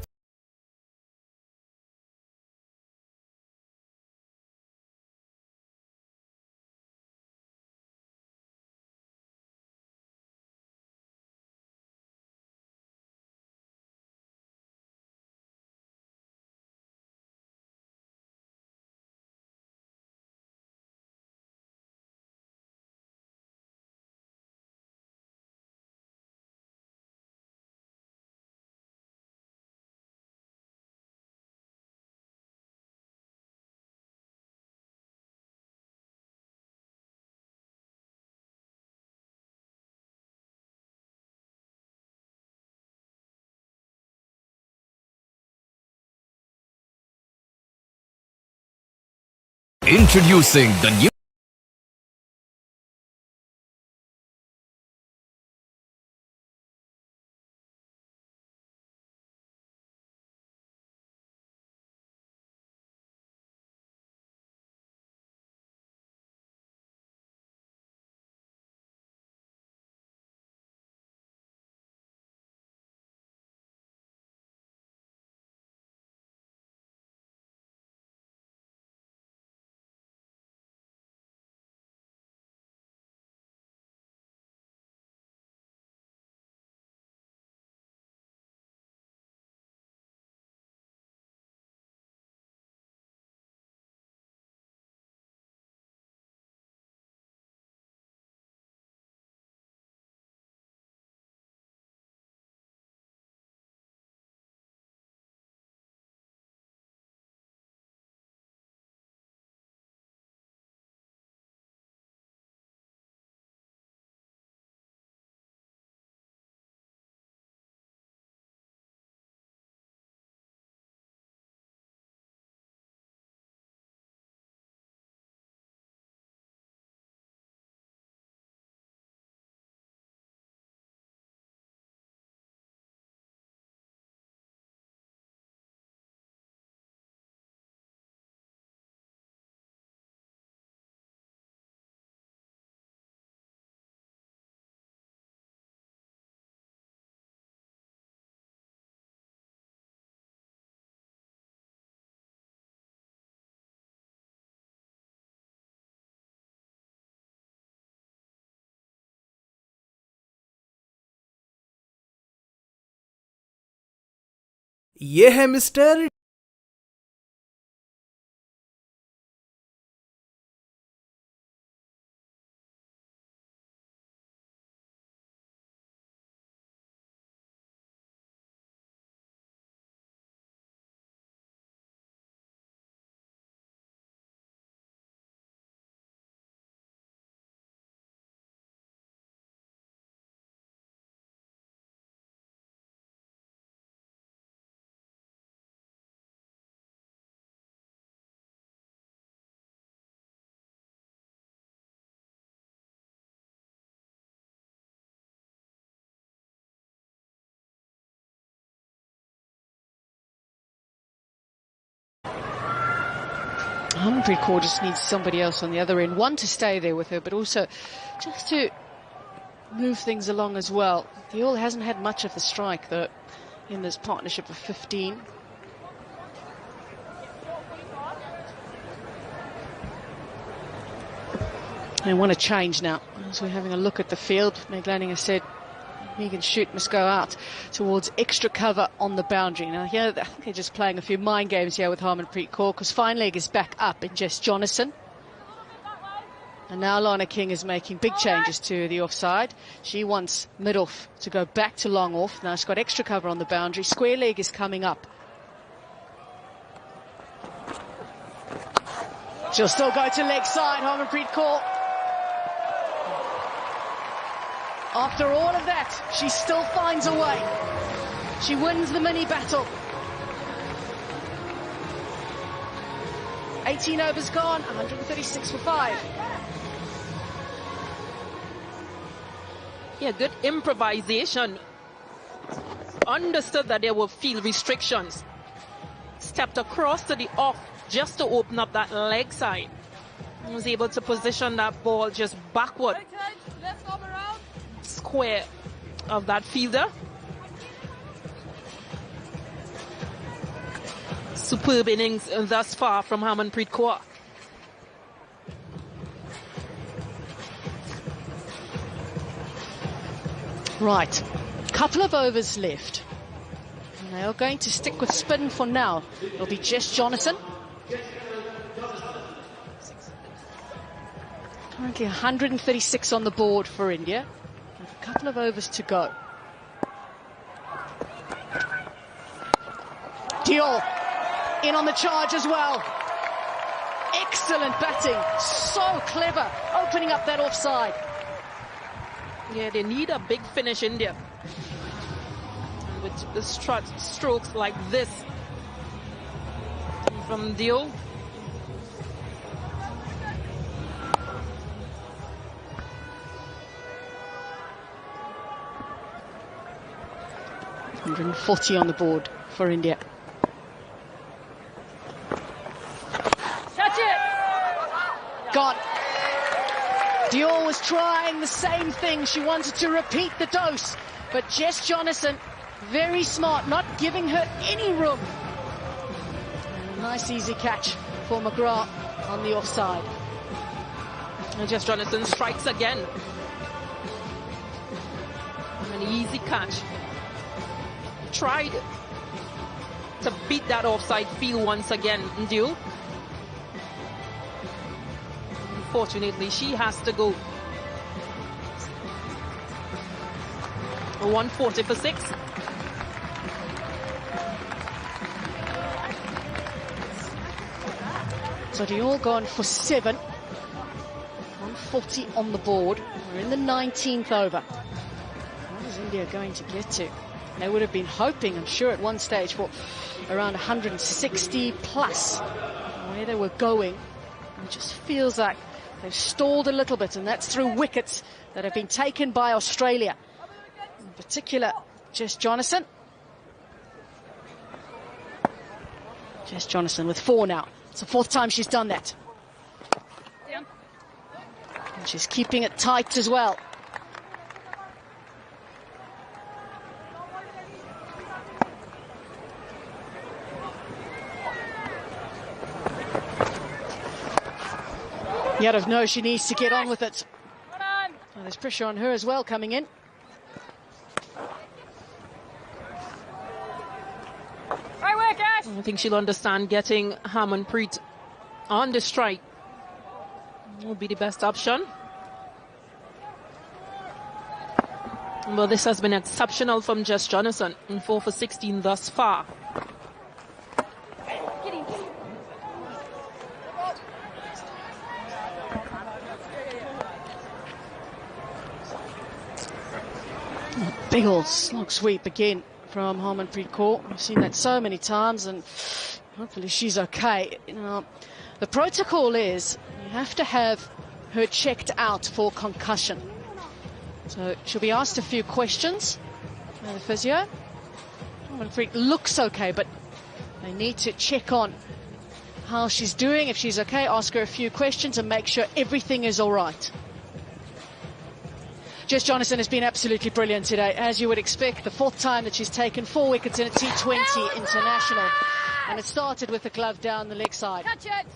Introducing the new ये है mister Humphrey Court just needs somebody else on the other end. One, to stay there with her, but also just to move things along as well. The All hasn't had much of the strike, though, in this partnership of 15. They want to change now. As we're having a look at the field, Meg Lanning has said Megan Shute must go out towards extra cover on the boundary. Now here they're just playing a few mind games here with Harmanpreet Kaur, because fine leg is back up in Jess Jonathan. And now Lana King is making big changes to the offside. She wants mid-off to go back to long-off. Now she's got extra cover on the boundary. Square leg is coming up. She'll still go to leg side, Harmanpreet Kaur. After all of that, she still finds a way. She wins the mini battle. 18 overs gone, 136 for 5. Yeah, good improvisation. Understood that there were field restrictions. Stepped across to the off just to open up that leg side. Was able to position that ball just backward. Square of that fielder. Superb innings thus far from Harmanpreet Kaur. Right, couple of overs left. And they are going to stick with spin for now. It'll be Jess Jonathan. Currently 136 on the board for India. With a couple of overs to go. Diol in on the charge as well. Excellent batting. So clever. Opening up that offside. Yeah, they need a big finish, India. And with the strokes like this from Diol. $140 on the board for India. Touch it! Gone. Diol was trying the same thing. She wanted to repeat the dose. But Jess Jonathan, very smart, not giving her any room. And a nice easy catch for McGrath on the offside. And Jess Jonathan strikes again. An easy catch. Tried to beat that offside field once again, Diol. Unfortunately, she has to go. 140 for 6. So Diol gone for 7. 140 on the board. We're in the 19th over. What is India going to get to? They would have been hoping, I'm sure, at one stage for around 160 plus. Where they were going, it just feels like they've stalled a little bit, and that's through wickets that have been taken by Australia. In particular, Jess Jonathan. Jess Jonathan with 4 now. It's the 4th time she's done that. And she's keeping it tight as well. Yadav knows she needs to get on with it. Oh, there's pressure on her as well coming in. I think she'll understand getting Harmanpreet on the strike would be the best option. Well, this has been exceptional from Jess Jonathan. 4 for 16 thus far. Big old slog sweep again from Harmanpreet Kaur. We've seen that so many times, and hopefully she's okay. You know, the protocol is you have to have her checked out for concussion. So she'll be asked a few questions by the physio. Harmanpreet looks okay, but they need to check on how she's doing. If she's okay, ask her a few questions and make sure everything is all right. Jess Jonathan has been absolutely brilliant today, as you would expect. The 4th time that she's taken 4 wickets in a T20 international. And it started with the glove down the leg side. Catch it!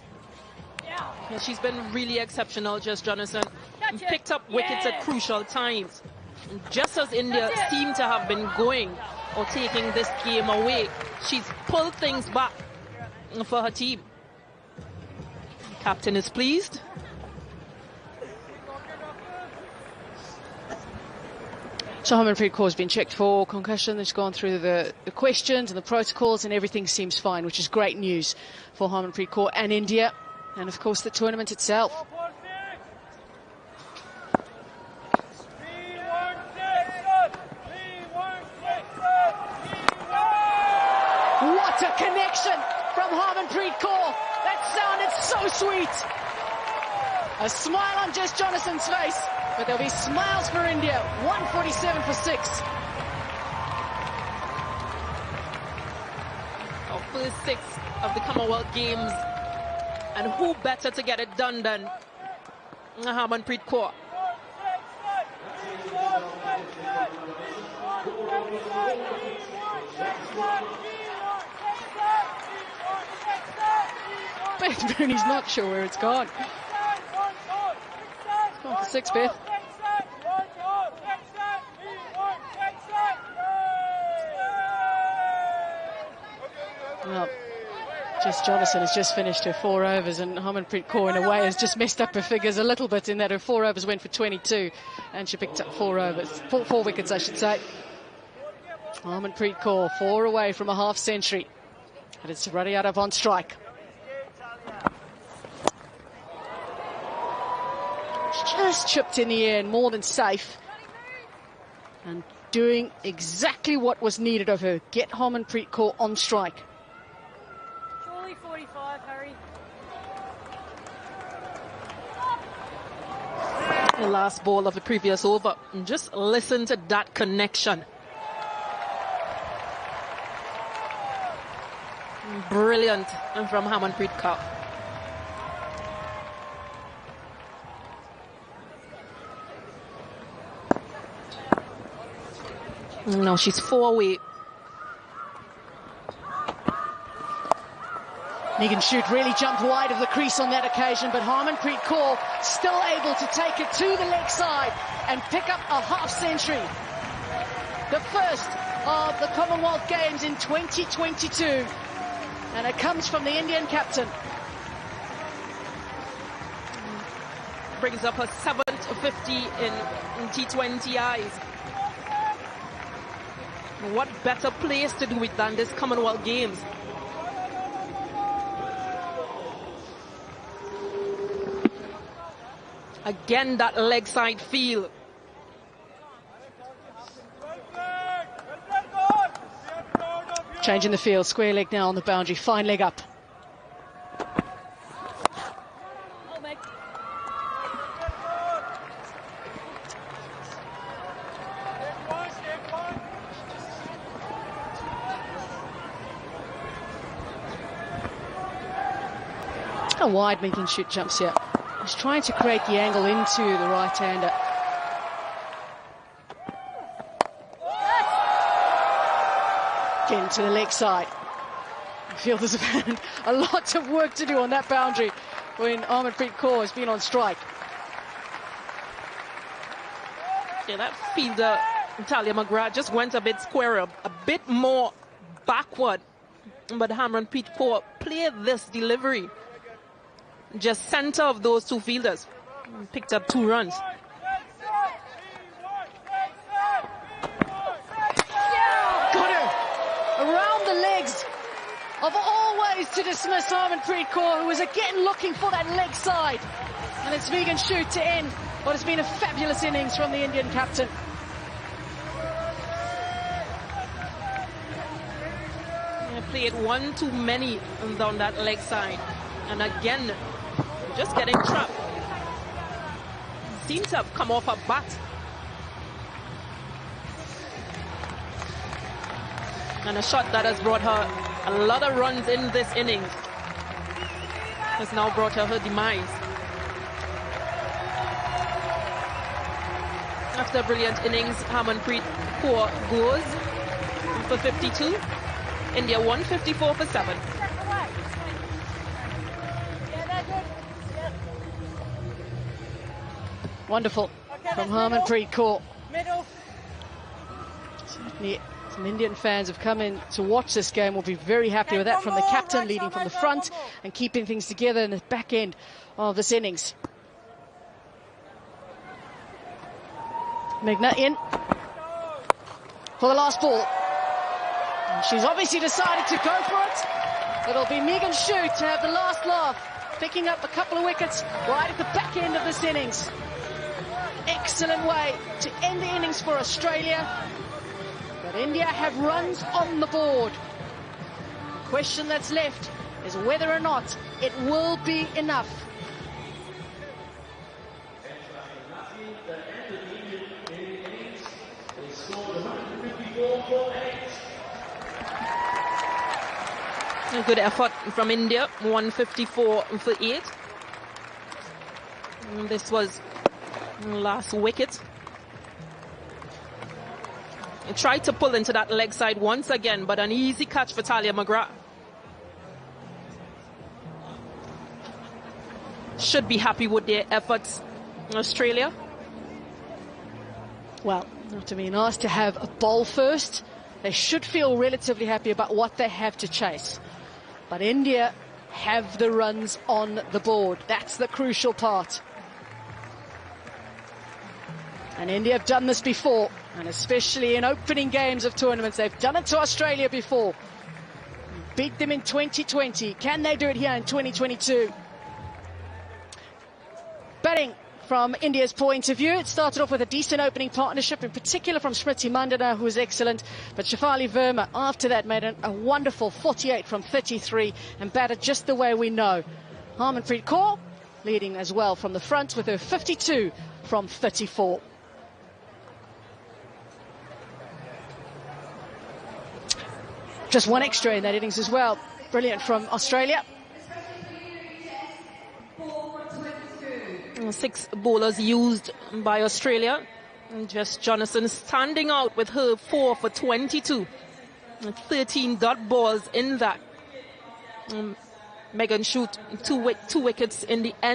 Yeah, she's been really exceptional, Jess Jonathan. And picked up wickets at crucial times. And just as India seem to have been going or taking this game away, she's pulled things back for her team. The captain is pleased. So Harmanpreet Kaur has been checked for concussion. She's gone through the questions and the protocols, and everything seems fine, which is great news for Harmanpreet Kaur and India, and of course the tournament itself. What a connection from Harmanpreet Kaur. That sounded so sweet. A smile on Jess Jonathan's face, but there'll be smiles for India. 147 for 6. Our first 6 of the Commonwealth Games. And who better to get it done than Harmanpreet Kaur? Beth Mooney's not sure where it's gone. It's gone for 6, Beth. Well, Jess Jonathan has just finished her 4 overs, and Harmanpreet Kaur in a way has just messed up her figures a little bit in that her 4 overs went for 22 and she picked up 4 wickets, I should say. Harmanpreet Kaur 4 away from a half century, and it's Radiadev on strike. Just chipped in the air and more than safe, and doing exactly what was needed of her. Get Harmanpreet Kaur on strike. 45, Harry. The last ball of the previous over. And just listen to that connection. Brilliant from Harmanpreet Kaur. No, she's 4 away. Megan Shute really jumped wide of the crease on that occasion, but Harmanpreet Kaur still able to take it to the leg side and pick up a half century. The first of the Commonwealth Games in 2022. And it comes from the Indian captain. Brings up her 7th 50 in T20 eyes. What better place to do it than this Commonwealth Games? Again, that leg side feel. Changing the field, square leg now on the boundary, fine leg up. How wide Megan Shute jumps here. He's trying to create the angle into the right-hander. Again to the leg side. I feel there's a lot of work to do on that boundary when Harmanpreet Kaur has been on strike. Yeah, that fielder, Talia McGrath, just went a bit squarer, a bit more backward. But Harmanpreet Kaur played this delivery just center of those 2 fielders. Picked up 2 runs. Got her around the legs of all ways to dismiss Harmanpreet Kaur, who was again looking for that leg side. And it's Megan Shute to end what has been a fabulous innings from the Indian captain. Played 1 too many down that leg side. And again, just getting trapped. Seems to have come off a bat. And a shot that has brought her a lot of runs in this innings has now brought her demise. After a brilliant innings, Harmanpreet Kaur goes for 52. India 154 for 7. Wonderful from Harmanpreet Kaur. Certainly some Indian fans have come in to watch this game. Will be very happy with that from the captain, leading from the front and keeping things together in the back end of this innings. Meghna in for the last ball. And she's obviously decided to go for it. It'll be Megan Shute to have the last laugh, picking up a couple of wickets right at the back end of this innings. Excellent way to end the innings for Australia. But India have runs on the board. The question that's left is whether or not it will be enough. A good effort from India, 154 for 8. And this was last wicket. He tried to pull into that leg side once again, but an easy catch for Talia McGrath. should be happy with their efforts. Australia. Well, after being asked to have a bowl first, they should feel relatively happy about what they have to chase. But India have the runs on the board. That's the crucial part. And India have done this before, and especially in opening games of tournaments. They've done it to Australia before. Beat them in 2020. Can they do it here in 2022? Batting from India's point of view, it started off with a decent opening partnership, in particular from Smriti Mandana, who was excellent. But Shafali Verma, after that, made a wonderful 48 from 33 and batted just the way we know. Harmanpreet Kaur leading as well from the front with her 52 from 34. Just one extra in that innings as well. Brilliant from Australia. 6 bowlers used by Australia. And Jess Jonathan standing out with her 4 for 22. And 13 dot balls in that. Megan Shute, two wickets in the end.